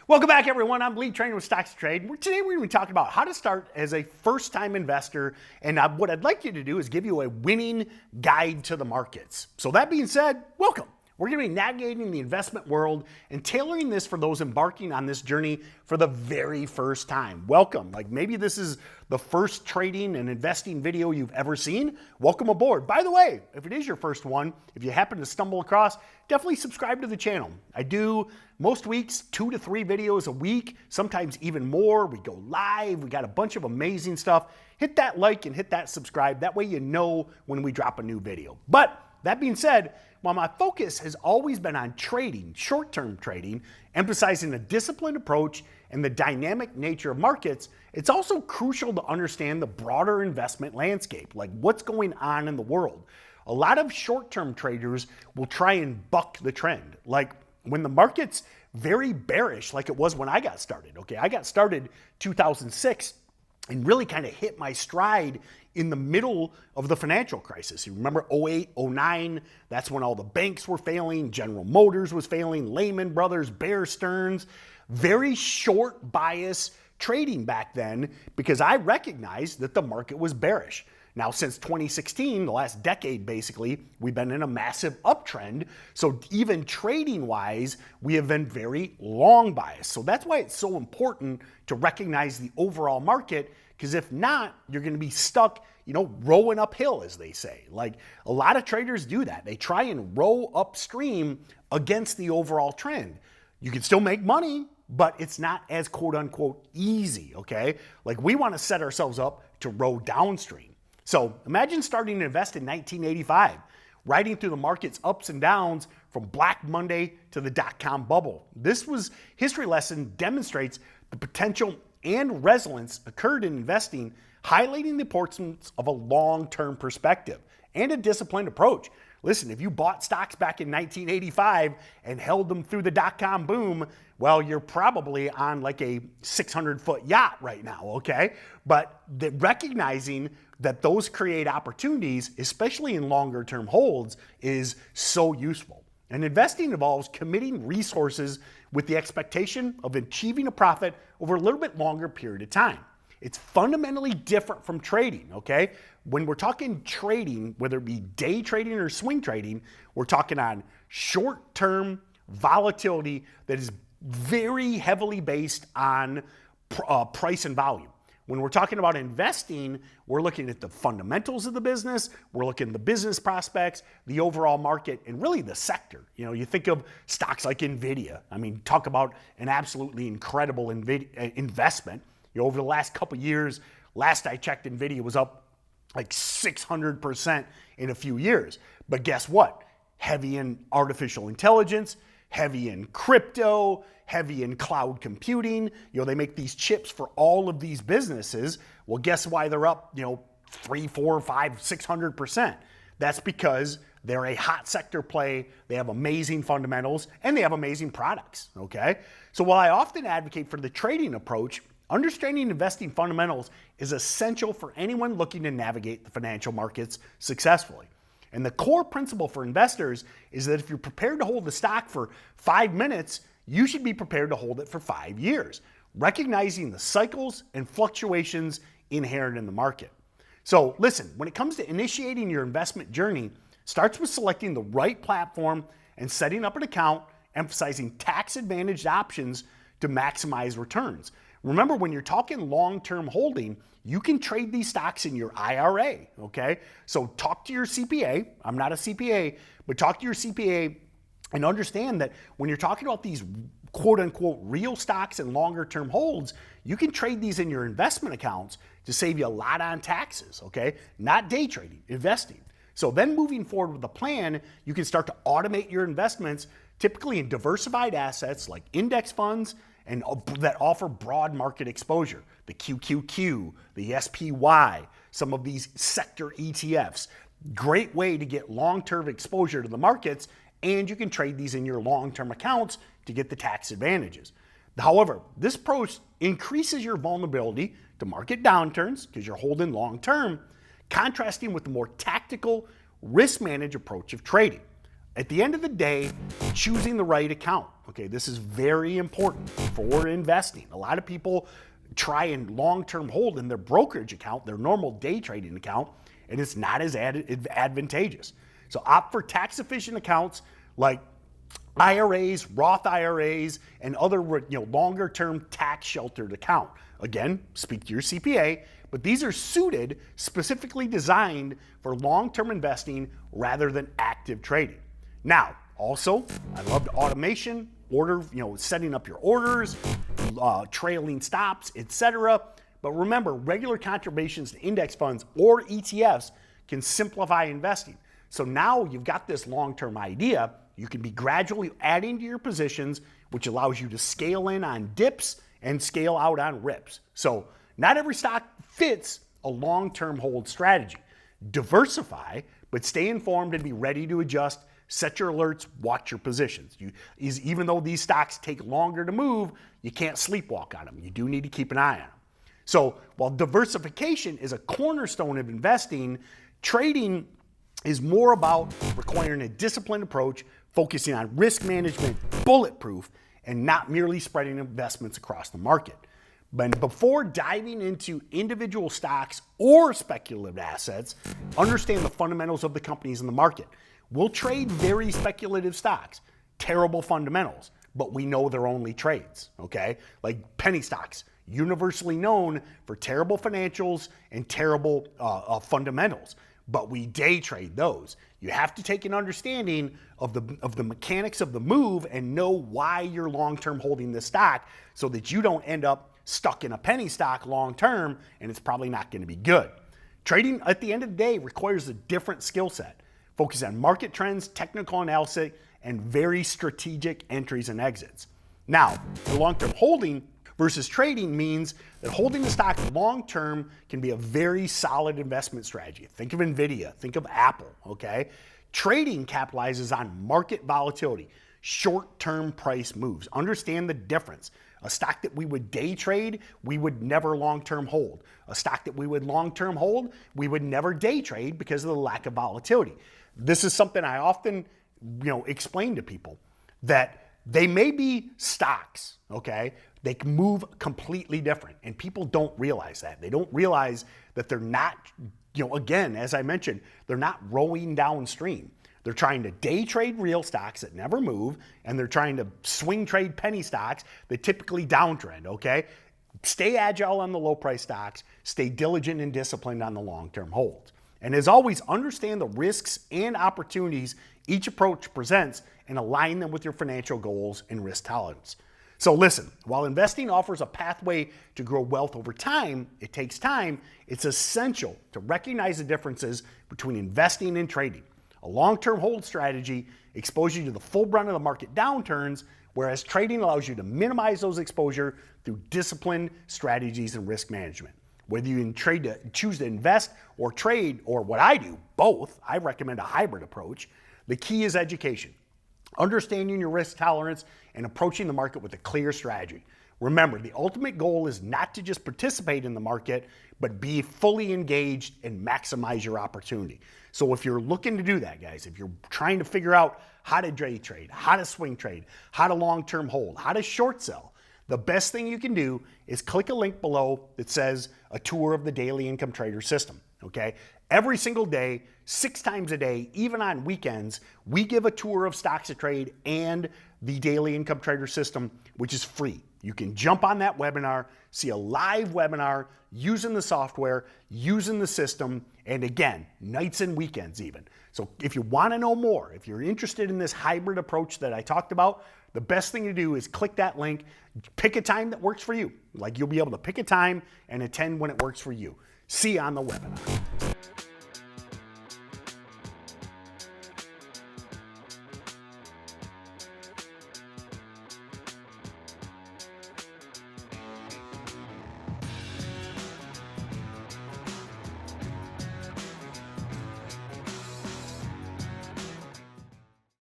Welcome back, everyone. I'm Lee, trainer with Stocks to Trade. Today we're going to be talking about how to start as a first-time investor, and what I'd like you to do is give you a winning guide to the markets. So that being said, welcome. We're going to be navigating the investment world and tailoring this for those embarking on this journey for the very first time. Welcome. Like maybe this is the first trading and investing video you've ever seen. Welcome aboard. By the way, if it is your first one, if you happen to stumble across, definitely subscribe to the channel. I do most weeks 2 to 3 videos a week, sometimes even more. We go live. We got a bunch of amazing stuff. Hit that like and hit that subscribe. That way you know when we drop a new video. But that being said, while my focus has always been on trading, short-term trading, emphasizing a disciplined approach and the dynamic nature of markets, it's also crucial to understand the broader investment landscape, like what's going on in the world. A lot of short-term traders will try and buck the trend. Like when the market's very bearish, like it was when I got started, okay? I got started 2006 and really kind of hit my stride in the middle of the financial crisis. You remember 08, 09, that's when all the banks were failing, General Motors was failing, Lehman Brothers, Bear Stearns. Very short bias trading back then because I recognized that the market was bearish. Now, since 2016, the last decade basically, we've been in a massive uptrend. So even trading wise, we have been very long biased. So that's why it's so important to recognize the overall market, because if not, you're going to be stuck, rowing uphill, as they say. Like a lot of traders do that. They try and row upstream against the overall trend. You can still make money, but it's not as quote unquote easy, okay? Like we want to set ourselves up to row downstream. So imagine starting to invest in 1985, riding through the market's ups and downs from Black Monday to the dot-com bubble. This history lesson demonstrates the potential and resilience occurred in investing, highlighting the importance of a long-term perspective and a disciplined approach. Listen, if you bought stocks back in 1985 and held them through the dot-com boom, well, you're probably on like a 600-foot yacht right now, okay? But recognizing that those create opportunities, especially in longer-term holds, is so useful. And investing involves committing resources with the expectation of achieving a profit over a little bit longer period of time. It's fundamentally different from trading, okay? When we're talking trading, whether it be day trading or swing trading, we're talking on short-term volatility that is very heavily based on price and volume. When we're talking about investing, we're looking at the fundamentals of the business, we're looking at the business prospects, the overall market, and really the sector. You think of stocks like NVIDIA. I mean, talk about an absolutely incredible investment. Over the last couple of years, last I checked, NVIDIA was up like 600% in a few years. But guess what? Heavy in artificial intelligence, heavy in crypto, heavy in cloud computing. They make these chips for all of these businesses. Well, guess why they're up, 3, 4, 5, 600%? That's because they're a hot sector play. They have amazing fundamentals and they have amazing products, okay? So while I often advocate for the trading approach, understanding investing fundamentals is essential for anyone looking to navigate the financial markets successfully. And the core principle for investors is that if you're prepared to hold the stock for 5 minutes, you should be prepared to hold it for 5 years, recognizing the cycles and fluctuations inherent in the market. So listen, when it comes to initiating your investment journey, starts with selecting the right platform and setting up an account, emphasizing tax-advantaged options to maximize returns. Remember, when you're talking long-term holding, you can trade these stocks in your IRA, okay? So talk to your CPA. I'm not a CPA, but talk to your CPA and understand that when you're talking about these quote-unquote real stocks and longer-term holds, you can trade these in your investment accounts to save you a lot on taxes, okay? Not day trading, investing. So then moving forward with a plan, you can start to automate your investments, typically in diversified assets like index funds, and that offer broad market exposure. The QQQ, the SPY, some of these sector ETFs. Great way to get long-term exposure to the markets, and you can trade these in your long-term accounts to get the tax advantages. However, this approach increases your vulnerability to market downturns because you're holding long-term, contrasting with the more tactical, risk-managed approach of trading. At the end of the day, choosing the right account, Okay, this is very important for investing. A lot of people try and long-term hold in their brokerage account, their normal day trading account, and it's not as advantageous. So opt for tax-efficient accounts like IRAs, Roth IRAs, and other longer-term tax-sheltered account. Again, speak to your CPA, but these are suited, specifically designed for long-term investing rather than active trading. Now, also, I loved automation, setting up your orders, trailing stops, etc. But remember, regular contributions to index funds or ETFs can simplify investing. So now you've got this long-term idea, you can be gradually adding to your positions, which allows you to scale in on dips and scale out on rips. So not every stock fits a long-term hold strategy. Diversify, but stay informed and be ready to adjust. Set your alerts, watch your positions. Even though these stocks take longer to move, you can't sleepwalk on them. You do need to keep an eye on them. So while diversification is a cornerstone of investing, trading is more about requiring a disciplined approach, focusing on risk management, bulletproof, and not merely spreading investments across the market. But before diving into individual stocks or speculative assets, understand the fundamentals of the companies in the market. We'll trade very speculative stocks, terrible fundamentals, but we know they're only trades, okay? Like penny stocks, universally known for terrible financials and terrible fundamentals, but we day trade those. You have to take an understanding of the mechanics of the move and know why you're long-term holding this stock so that you don't end up stuck in a penny stock long-term and it's probably not going to be good. Trading at the end of the day requires a different skill set. Focus on market trends, technical analysis, and very strategic entries and exits. Now, the long-term holding versus trading means that holding the stock long-term can be a very solid investment strategy. Think of Nvidia, think of Apple, okay? Trading capitalizes on market volatility, short-term price moves. Understand the difference. A stock that we would day trade, we would never long-term hold. A stock that we would long-term hold, we would never day trade because of the lack of volatility. This is something I often, explain to people, that they may be stocks, okay? They can move completely different, and people don't realize that. They don't realize that they're not, again, as I mentioned, they're not rowing downstream. They're trying to day trade real stocks that never move, and they're trying to swing trade penny stocks that typically downtrend, okay? Stay agile on the low price stocks, stay diligent and disciplined on the long-term holds. And as always, understand the risks and opportunities each approach presents and align them with your financial goals and risk tolerance. So listen, while investing offers a pathway to grow wealth over time, it takes time. It's essential to recognize the differences between investing and trading. A long-term hold strategy exposes you to the full brunt of the market downturns, whereas trading allows you to minimize those exposure through disciplined strategies and risk management. Whether you choose to invest or trade, or what I do, both, I recommend a hybrid approach. The key is education, understanding your risk tolerance, and approaching the market with a clear strategy. Remember, the ultimate goal is not to just participate in the market, but be fully engaged and maximize your opportunity. So if you're looking to do that, guys, if you're trying to figure out how to day trade, how to swing trade, how to long-term hold, how to short sell, the best thing you can do is click a link below that says a tour of the daily income trader system, okay? Every single day, 6 times a day, even on weekends, we give a tour of stocks to trade and the daily income trader system, which is free. You can jump on that webinar, see a live webinar using the software, using the system, and again, nights and weekends even. So if you want to know more, if you're interested in this hybrid approach that I talked about, the best thing to do is click that link, pick a time that works for you. Like you'll be able to pick a time and attend when it works for you. See you on the webinar.